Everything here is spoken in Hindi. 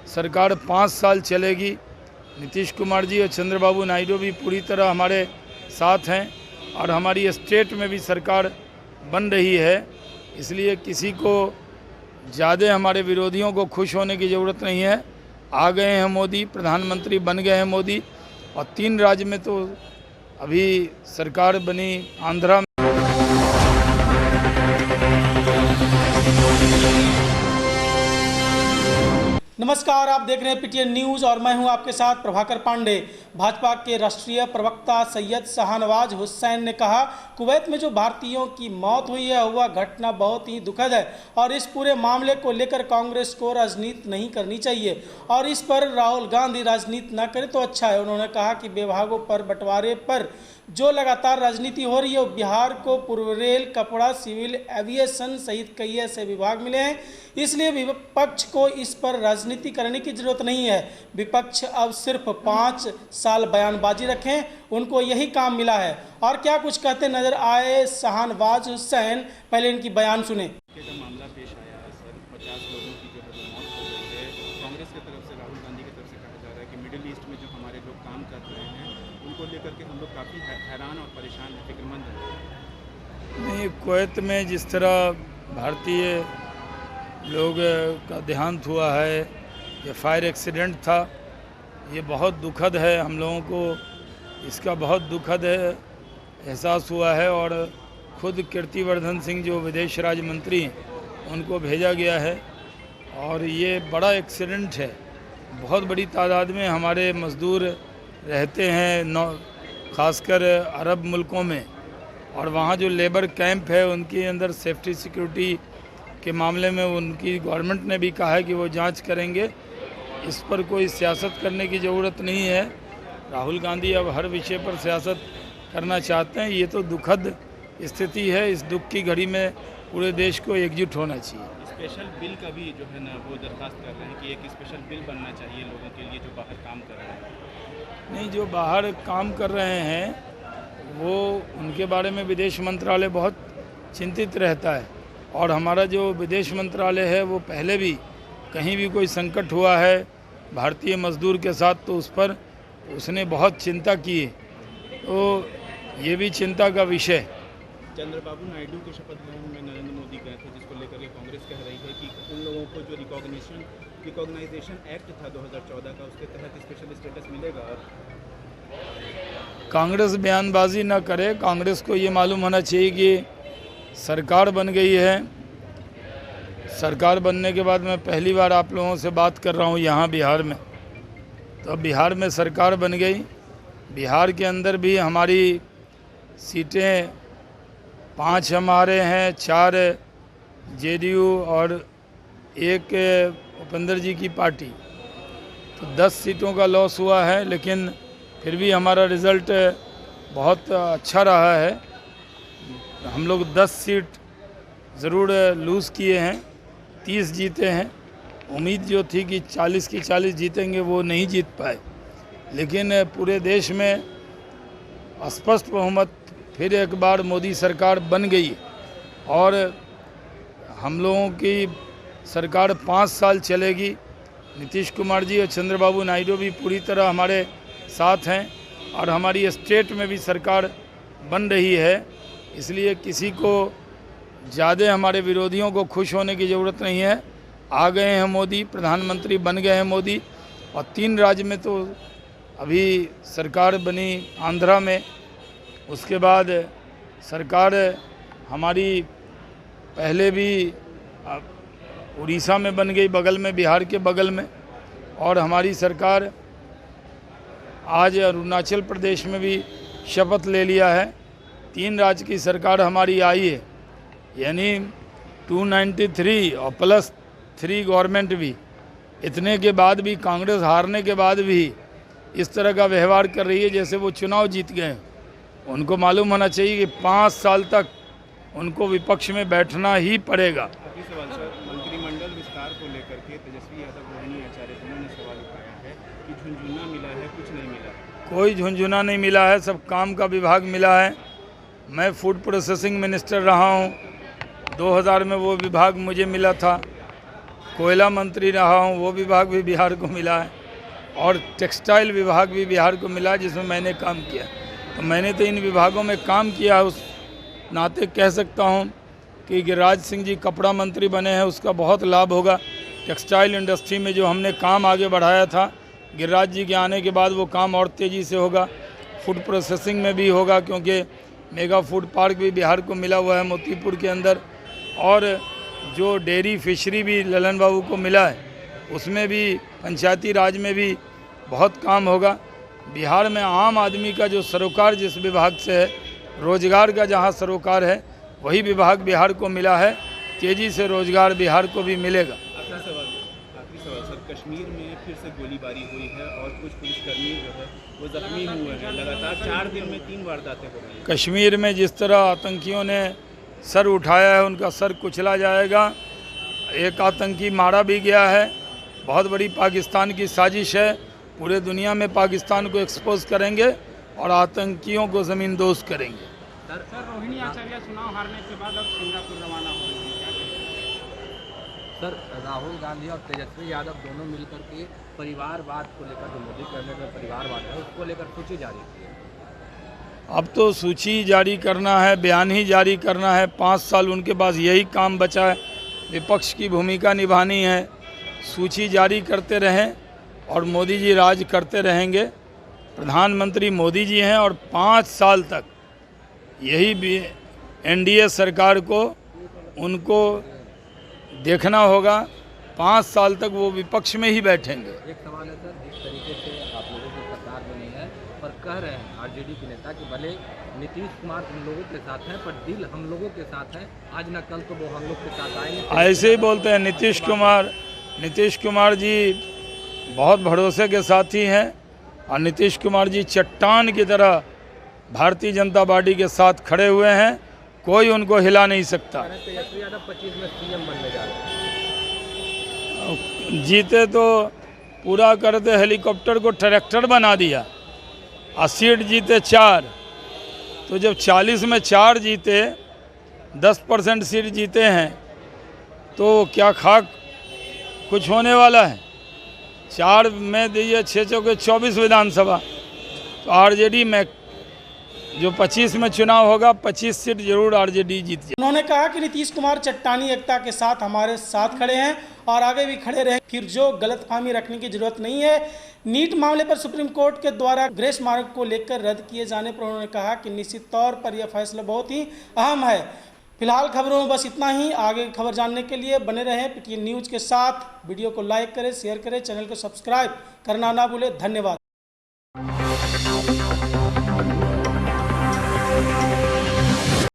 सरकार 5 साल चलेगी। नीतीश कुमार जी और चंद्रबाबू नायडू भी पूरी तरह हमारे साथ हैं और हमारी स्टेट में भी सरकार बन रही है। इसलिए किसी को ज़्यादा हमारे विरोधियों को खुश होने की ज़रूरत नहीं है। आ गए हैं मोदी, प्रधानमंत्री बन गए हैं मोदी, और 3 राज्य में तो अभी सरकार बनी। आंध्रा नमस्कार, आप देख रहे हैं पीटीएन न्यूज़ और मैं हूं आपके साथ प्रभाकर पांडे। भाजपा के राष्ट्रीय प्रवक्ता सैयद शाहनवाज हुसैन ने कहा, कुवैत में जो भारतीयों की मौत हुई है वह घटना बहुत ही दुखद है और इस पूरे मामले को लेकर कांग्रेस को राजनीति नहीं करनी चाहिए और इस पर राहुल गांधी राजनीति न करे तो अच्छा है। उन्होंने कहा कि विभागों पर बंटवारे पर जो लगातार राजनीति हो रही है, बिहार को पूर्व रेल, कपड़ा, सिविल एविएशन सहित कई ऐसे विभाग मिले हैं, इसलिए विपक्ष को इस पर राजनीति करने की जरूरत नहीं है। विपक्ष अब सिर्फ 5 साल बयानबाजी रखें, उनको यही काम मिला है। और क्या कुछ कहते नजर आए शाहनवाज हुसैन, पहले इनकी बयान सुने। मामला पेश आया है सर, 50 लोगों की जो है मौत हो गई है। कांग्रेस की तरफ से, राहुल गांधी की तरफ से कहा जा रहा है कि मिडिल ईस्ट में जो हमारे लोग काम कर रहे हैं उनको लेकर के हम लोग काफ़ी हैरान और परेशान हैं, फिक्रमंद हैं। नहीं, कुवैत में जिस तरह भारतीय लोग का देहांत हुआ है, ये फायर एक्सीडेंट था, ये बहुत दुखद है। हम लोगों को इसका बहुत दुखद एहसास हुआ है और खुद कीर्तिवर्धन सिंह जो विदेश राज्य मंत्री उनको भेजा गया है और ये बड़ा एक्सीडेंट है। बहुत बड़ी तादाद में हमारे मज़दूर रहते हैं ख़ासकर अरब मुल्कों में, और वहाँ जो लेबर कैंप है उनके अंदर सेफ्टी सिक्योरिटी के मामले में उनकी गवर्नमेंट ने भी कहा है कि वो जांच करेंगे। इस पर कोई सियासत करने की ज़रूरत नहीं है। राहुल गांधी अब हर विषय पर सियासत करना चाहते हैं। ये तो दुखद स्थिति है। इस दुख की घड़ी में पूरे देश को एकजुट होना चाहिए। स्पेशल बिल का भी जो है ना वो दरख्वास्त कर रहे हैं कि एक स्पेशल बिल बनना चाहिए लोगों के लिए जो बाहर काम कर रहे हैं। नहीं, जो बाहर काम कर रहे हैं वो उनके बारे में विदेश मंत्रालय बहुत चिंतित रहता है और हमारा जो विदेश मंत्रालय है वो पहले भी कहीं भी कोई संकट हुआ है भारतीय मजदूर के साथ तो उस पर उसने बहुत चिंता की है। तो ये भी चिंता का विषय। चंद्रबाबू नायडू के शपथ ग्रहण में नरेंद्र मोदी गए थे, जिसको लेकर के कांग्रेस कह रही है कि उन लोगों को जो रिकॉग्नाइजेशन एक्ट था 2014 का, उसके तहत स्पेशल स्टेटस मिलेगा। कांग्रेस बयानबाजी न करे। कांग्रेस को ये मालूम होना चाहिए कि सरकार बन गई है। सरकार बनने के बाद मैं पहली बार आप लोगों से बात कर रहा हूँ यहाँ बिहार में। तो बिहार में सरकार बन गई। बिहार के अंदर भी हमारी सीटें 5 हमारे हैं, 4 जेडीयू और 1 उपेंद्र जी की पार्टी, तो 10 सीटों का लॉस हुआ है। लेकिन फिर भी हमारा रिज़ल्ट बहुत अच्छा रहा है। हम लोग 10 सीट ज़रूर लूज़ किए हैं, 30 जीते हैं। उम्मीद जो थी कि 40 की 40 जीतेंगे वो नहीं जीत पाए, लेकिन पूरे देश में स्पष्ट बहुमत फिर एक बार मोदी सरकार बन गई और हम लोगों की सरकार 5 साल चलेगी। नीतीश कुमार जी और चंद्रबाबू नायडू भी पूरी तरह हमारे साथ हैं और हमारी स्टेट में भी सरकार बन रही है। इसलिए किसी को ज़्यादा हमारे विरोधियों को खुश होने की ज़रूरत नहीं है। आ गए हैं मोदी, प्रधानमंत्री बन गए हैं मोदी, और 3 राज्य में तो अभी सरकार बनी। आंध्रा में, उसके बाद सरकार हमारी पहले भी उड़ीसा में बन गई, बगल में, बिहार के बगल में, और हमारी सरकार आज अरुणाचल प्रदेश में भी शपथ ले लिया है। 3 राज्य की सरकार हमारी आई है, यानी 293 और प्लस 3 गवर्नमेंट भी। इतने के बाद भी कांग्रेस हारने के बाद भी इस तरह का व्यवहार कर रही है जैसे वो चुनाव जीत गए। उनको मालूम होना चाहिए कि 5 साल तक उनको विपक्ष में बैठना ही पड़ेगा। अभी सवाल सर, मंत्रिमंडल विस्तार को लेकर के तेजस्वी यादव, रोहिणी आचार्य दोनों ने सवाल उठाया है कि झुंझुना मिला है, कुछ नहीं मिला। कोई झुंझुना नहीं मिला है, सब काम का विभाग मिला है। मैं फूड प्रोसेसिंग मिनिस्टर रहा हूँ, 2000 में वो विभाग मुझे मिला था कोयला मंत्री रहा हूँ, वो विभाग भी बिहार को मिला है, और टेक्सटाइल विभाग भी बिहार को मिला जिसमें मैंने काम किया। तो मैंने तो इन विभागों में काम किया है, उस नाते कह सकता हूँ कि गिरिराज सिंह जी कपड़ा मंत्री बने हैं, उसका बहुत लाभ होगा। टेक्सटाइल इंडस्ट्री में जो हमने काम आगे बढ़ाया था, गिरिराज जी के आने के बाद वो काम और तेज़ी से होगा। फूड प्रोसेसिंग में भी होगा, क्योंकि मेगा फूड पार्क भी बिहार को मिला हुआ है मोतीपुर के अंदर, और जो डेयरी फिशरी भी ललन बाबू को मिला है, उसमें भी पंचायती राज में भी बहुत काम होगा। बिहार में आम आदमी का जो सरोकार जिस विभाग से है, रोजगार का जहाँ सरोकार है, वही विभाग बिहार को मिला है। तेज़ी से रोजगार बिहार को भी मिलेगा। आखिरी सवाल सर, कश्मीर में फिर से गोलीबारी हुई है और कुछ पुलिसकर्मी जो है वो जख्मी हुए हैं। लगातार 4 दिन में 3 वारदातें हो गई। कश्मीर में जिस तरह आतंकियों ने सर उठाया है, उनका सर कुचला जाएगा। एक आतंकी मारा भी गया है। बहुत बड़ी पाकिस्तान की साजिश है। पूरे दुनिया में पाकिस्तान को एक्सपोज करेंगे और आतंकियों को ज़मींदोज़ करेंगे। सर रोहिणी आचार्य चुनाव हारने के बाद अब सिंगापुर रवाना हो रही है, सर राहुल गांधी और तेजस्वी यादव दोनों मिलकर के परिवारवाद को लेकर, जो मोदी करने का परिवारवाद है, उसको लेकर सूची जारी की है। अब तो सूची जारी करना है, बयान ही जारी करना है। 5 साल उनके पास यही काम बचा है, विपक्ष की भूमिका निभानी है। सूची जारी करते रहें और मोदी जी राज करते रहेंगे। प्रधानमंत्री मोदी जी हैं और 5 साल तक यही भी एनडीए सरकार को उनको देखना होगा। 5 साल तक वो विपक्ष में ही बैठेंगे। एक सवाल है सर, जिस तरीके से आप लोगों की सरकार बनी है, पर कह रहे हैं आरजेडी के नेता कि भले नीतीश कुमार हम लोगों के साथ हैं, पर दिल हम लोगों के साथ है, आज न कल तो वो हम लोग के साथ आएंगे। ऐसे ही बोलते हैं। नीतीश कुमार जी बहुत भरोसे के साथी हैं, और नीतीश कुमार जी चट्टान की तरह भारतीय जनता पार्टी के साथ खड़े हुए हैं। कोई उनको हिला नहीं सकता। तेजस्वी यादव 25 में सीएम बनने जा रहे हैं। जीते तो पूरा करते, हेलीकॉप्टर को ट्रैक्टर बना दिया, और सीट जीते 4। तो जब 40 में 4 जीते, 10% सीट जीते हैं, तो क्या खाक कुछ होने वाला है? 4 में दिए 6 चौके 24 विधानसभा। तो आरजेडी में जो 25 में चुनाव होगा, 25 सीट जरूर आरजेडी जीत जाए। उन्होंने कहा कि नीतीश कुमार चट्टानी एकता के साथ हमारे साथ खड़े हैं और आगे भी खड़े रहे। फिर जो गलतफहमी रखने की जरूरत नहीं है। नीट मामले पर सुप्रीम कोर्ट के द्वारा ग्रेस मार्क को लेकर रद्द किए जाने पर उन्होंने कहा कि निश्चित तौर पर यह फैसला बहुत ही अहम है। फिलहाल खबरों में बस इतना ही। आगे की खबर जानने के लिए बने रहें पीटीएन न्यूज़ के साथ। वीडियो को लाइक करें, शेयर करें, चैनल को सब्सक्राइब करना ना भूलें। धन्यवाद।